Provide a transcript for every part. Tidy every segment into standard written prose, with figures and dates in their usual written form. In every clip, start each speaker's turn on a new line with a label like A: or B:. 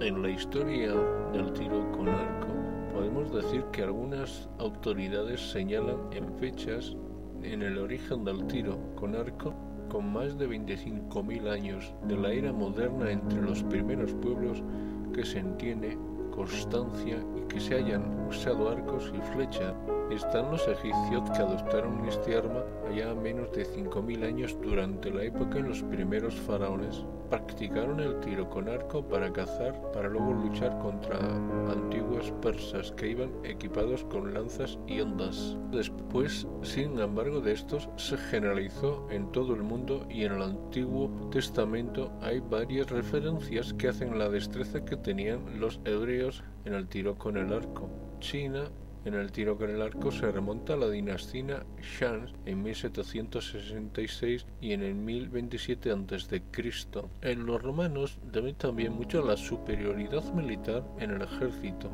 A: En la historia del tiro con arco, podemos decir que algunas autoridades señalan en fechas en el origen del tiro con arco con más de 25.000 años de la era moderna entre los primeros pueblos que se tiene constancia y que se hayan usado arcos y flechas. Están los egipcios que adoptaron este arma allá menos de 5.000 años durante la época en los primeros faraones. Practicaron el tiro con arco para cazar, para luego luchar contra antiguos persas que iban equipados con lanzas y hondas. Después, sin embargo, de estos se generalizó en todo el mundo y en el Antiguo Testamento hay varias referencias que hacen la destreza que tenían los hebreos en el tiro con el arco. China en el tiro con el arco se remonta a la dinastía Shang en 1766 y en el 1027 a.C. En los romanos deben también mucho la superioridad militar en el ejército,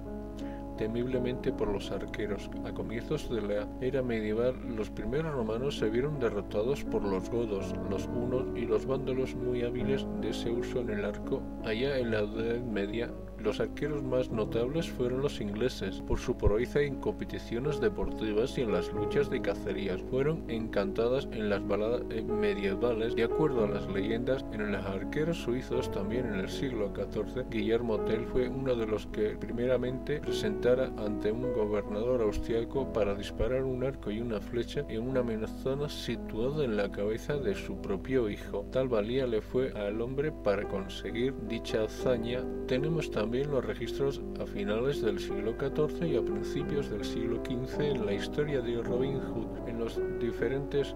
A: temiblemente por los arqueros. A comienzos de la era medieval, los primeros romanos se vieron derrotados por los godos, los hunos y los vándalos muy hábiles de ese uso en el arco. Allá en la Edad Media, los arqueros más notables fueron los ingleses, por su proeza en competiciones deportivas y en las luchas de cacerías. Fueron encantadas en las baladas medievales. De acuerdo a las leyendas, en los arqueros suizos, también en el siglo XIV, Guillermo Tell fue uno de los que primeramente presentara ante un gobernador austriaco para disparar un arco y una flecha en una zona situada en la cabeza de su propio hijo. Tal valía le fue al hombre para conseguir dicha hazaña. Tenemos también los registros a finales del siglo XIV y a principios del siglo XV en la historia de Robin Hood, en los diferentes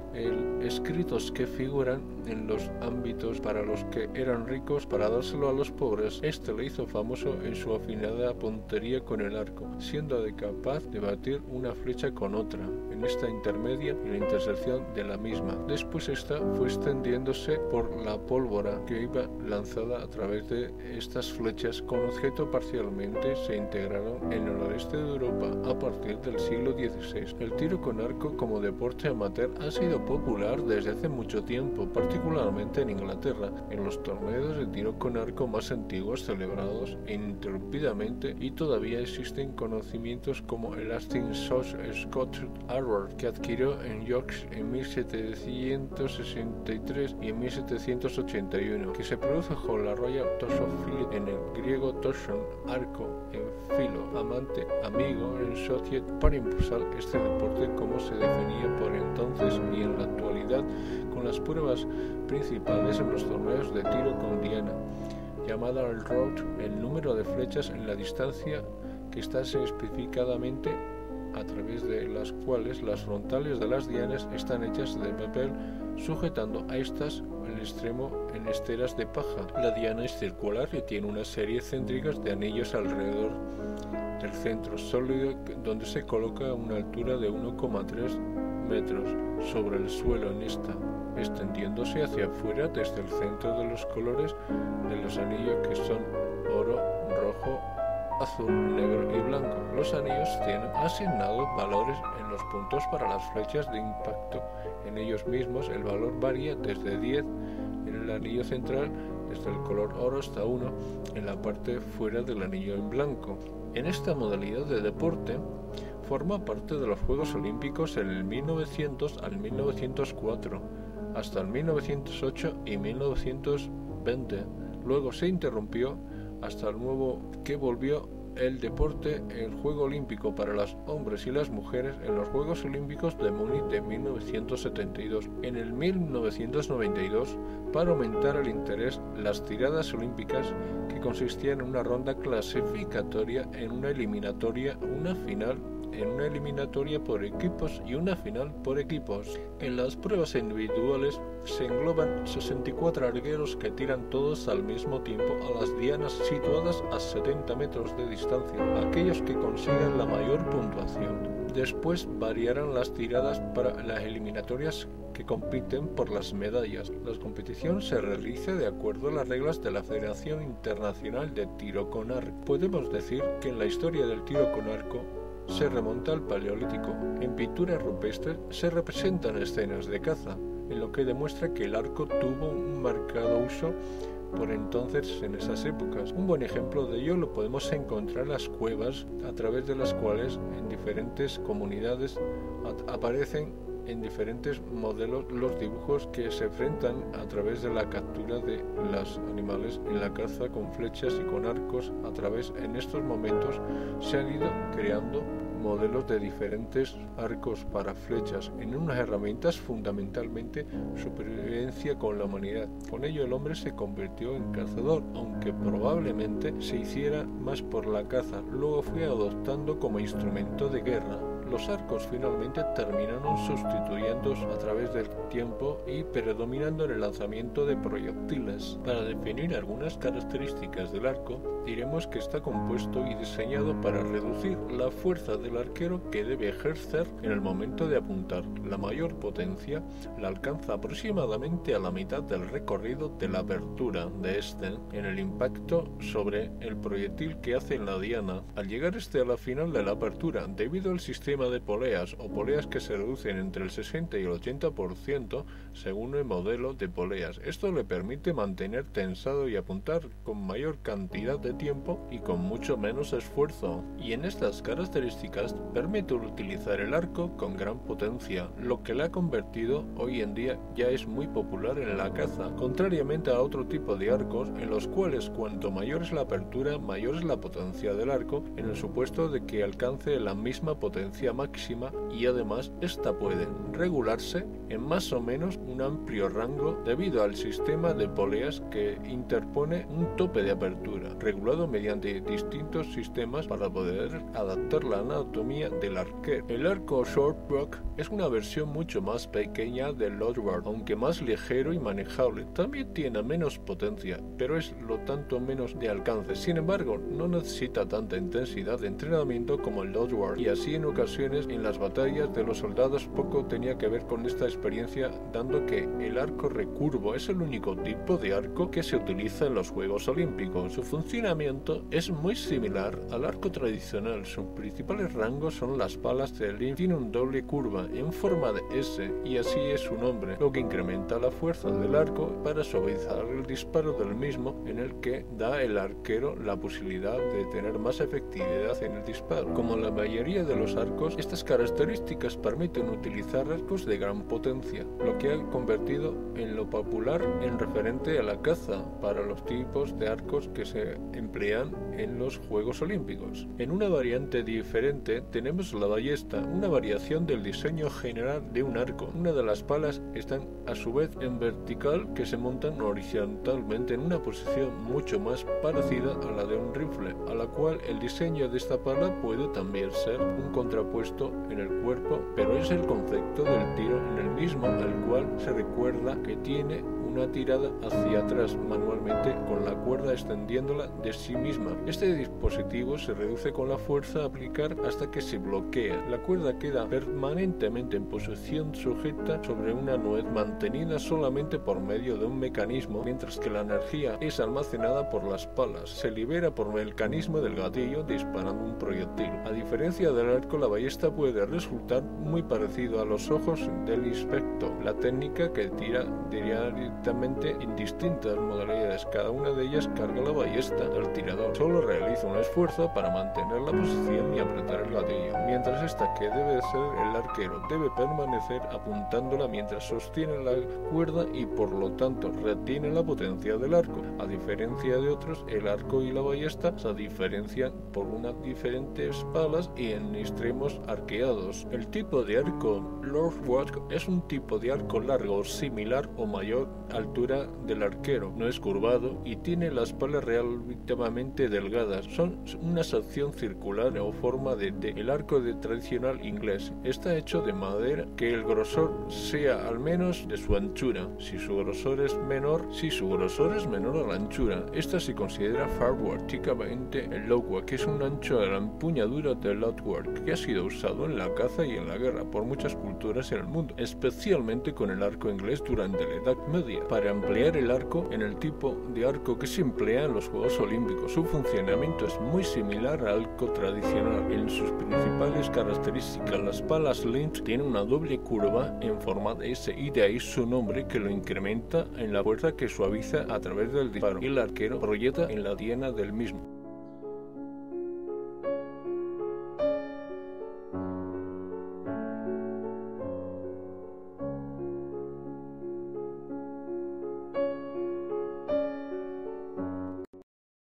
A: escritos que figuran en los ámbitos para los que eran ricos para dárselo a los pobres. Este le hizo famoso en su afinada puntería con el arco, siendo capaz de batir una flecha con otra, en esta intermedia y la intersección de la misma. Después esta fue extendiéndose por la pólvora que iba lanzada a través de estas flechas con objeto parcialmente se integraron en el oeste de Europa a partir del siglo XVI. El tiro con arco como deporte amateur ha sido popular desde hace mucho tiempo, particularmente en Inglaterra, en los torneos de tiro con arco más antiguos celebrados ininterrumpidamente, y todavía existen conocimientos como el Austin South Scottish Arrow, que adquirió en Yorkshire en 1763 y en 1781, que se produjo con la Royal Toss of Field, en el griego toson, arco, en filo, amante, amigo, en societ, para impulsar este deporte como se definía por entonces y en la actualidad, con las pruebas principales en los torneos de tiro con diana, llamada el road, el número de flechas en la distancia que está especificadamente, a través de las cuales las frontales de las dianas están hechas de papel, sujetando a estas el extremo en esteras de paja. La diana es circular y tiene una serie céntrica de anillos alrededor del centro sólido, donde se coloca a una altura de 1,3 metros sobre el suelo en esta, extendiéndose hacia afuera desde el centro de los colores de los anillos, que son oro, rojo, azul, negro y blanco. Los anillos tienen asignados valores en los puntos para las flechas de impacto. En ellos mismos el valor varía desde 10 en el anillo central, desde el color oro, hasta 1 en la parte fuera del anillo en blanco. En esta modalidad de deporte forma parte de los Juegos Olímpicos en el 1900 al 1904, hasta el 1908 y 1920. Luego se interrumpió hasta el nuevo, que volvió el deporte, el Juego Olímpico para los hombres y las mujeres en los Juegos Olímpicos de Múnich de 1972. En el 1992, para aumentar el interés, las tiradas olímpicas, que consistían en una ronda clasificatoria, en una eliminatoria, una final, en una eliminatoria por equipos y una final por equipos. En las pruebas individuales se engloban 64 arqueros que tiran todos al mismo tiempo a las dianas situadas a 70 metros de distancia, aquellos que consigan la mayor puntuación. Después variarán las tiradas para las eliminatorias, que compiten por las medallas. La competición se realiza de acuerdo a las reglas de la Federación Internacional de Tiro con Arco. Podemos decir que en la historia del tiro con arco se remonta al Paleolítico. En pinturas rupestres se representan escenas de caza, en lo que demuestra que el arco tuvo un marcado uso por entonces en esas épocas. Un buen ejemplo de ello lo podemos encontrar en las cuevas, a través de las cuales en diferentes comunidades aparecen en diferentes modelos los dibujos que se enfrentan a través de la captura de los animales en la caza con flechas y con arcos. En estos momentos se han ido creando modelos de diferentes arcos para flechas en unas herramientas fundamentalmente supervivencia con la humanidad. Con ello el hombre se convirtió en cazador, aunque probablemente se hiciera más por la caza, luego fue adoptando como instrumento de guerra. Los arcos finalmente terminaron sustituyéndose a través del tiempo y predominando en el lanzamiento de proyectiles. Para definir algunas características del arco, diremos que está compuesto y diseñado para reducir la fuerza del arquero que debe ejercer en el momento de apuntar. La mayor potencia la alcanza aproximadamente a la mitad del recorrido de la abertura de este en el impacto sobre el proyectil que hace en la diana. Al llegar a la final de la apertura, debido al sistema de poleas o poleas que se reducen entre el 60 y el 80% según el modelo de poleas, esto le permite mantener tensado y apuntar con mayor cantidad de tiempo y con mucho menos esfuerzo, y en estas características permite utilizar el arco con gran potencia, lo que le ha convertido hoy en día ya es muy popular en la caza, contrariamente a otro tipo de arcos en los cuales cuanto mayor es la apertura, mayor es la potencia del arco, en el supuesto de que alcance la misma potencia máxima, y además esta puede regularse en más o menos un amplio rango debido al sistema de poleas que interpone un tope de apertura, regulado mediante distintos sistemas para poder adaptar la anatomía del arquero. El arco shortbow es una versión mucho más pequeña del loadward, aunque más ligero y manejable. También tiene menos potencia, pero es lo tanto menos de alcance. Sin embargo, no necesita tanta intensidad de entrenamiento como el loadward, y así en ocasiones en las batallas de los soldados poco tenía que ver con esta experiencia, dando que el arco recurvo es el único tipo de arco que se utiliza en los Juegos Olímpicos. Su funcionamiento es muy similar al arco tradicional. Sus principales rangos son las palas del lince. Tiene un doble curva en forma de S y así es su nombre, lo que incrementa la fuerza del arco para suavizar el disparo del mismo, en el que da el arquero la posibilidad de tener más efectividad en el disparo. Como la mayoría de los arcos, estas características permiten utilizar arcos de gran potencia, lo que ha convertido en lo popular en referente a la caza para los tipos de arcos que se emplean en los Juegos Olímpicos. En una variante diferente tenemos la ballesta, una variación del diseño general de un arco. Una de las palas están a su vez en vertical, que se montan horizontalmente en una posición mucho más parecida a la de un rifle, a la cual el diseño de esta pala puede también ser un contrapuesto en el cuerpo, pero es el concepto del tiro en el mismo, al cual se recuerda que tiene una tirada hacia atrás manualmente con la cuerda extendiéndola de sí misma. Este dispositivo se reduce con la fuerza a aplicar hasta que se bloquea. La cuerda queda permanentemente en posición sujeta sobre una nuez mantenida solamente por medio de un mecanismo, mientras que la energía es almacenada por las palas. Se libera por el mecanismo del gatillo disparando un proyectil. A diferencia del arco, la ballesta puede resultar muy parecido a los ojos del inspector. La técnica que tira directamente en distintas modalidades, cada una de ellas carga la ballesta del tirador. Solo realiza un esfuerzo para mantener la posición y apretar el gatillo, mientras esta, que debe ser el arquero, debe permanecer apuntándola mientras sostiene la cuerda y por lo tanto retiene la potencia del arco. A diferencia de otros, el arco y la ballesta se diferencian por unas diferentes palas y en extremos arqueados. El tipo de arco Lord es un tipo de arco largo, similar o mayor altura del arquero, no es curvado y tiene las palas relativamente delgadas. Son una sección circular o forma de T. El arco tradicional inglés está hecho de madera que el grosor sea al menos de su anchura. Si su grosor es menor a la anchura, esta se considera farward. Típicamente el lowward, que es un ancho de la empuñadura del outward, que ha sido usado en la caza y en la guerra por muchas culturas en el mundo, especialmente con el arco inglés durante la Edad Media. Para ampliar el arco en el tipo de arco que se emplea en los Juegos Olímpicos. Su funcionamiento es muy similar al arco tradicional. En sus principales características, las palas Lynch tienen una doble curva en forma de S y de ahí su nombre, que lo incrementa en la fuerza que suaviza a través del disparo, y el arquero proyecta en la diana del mismo.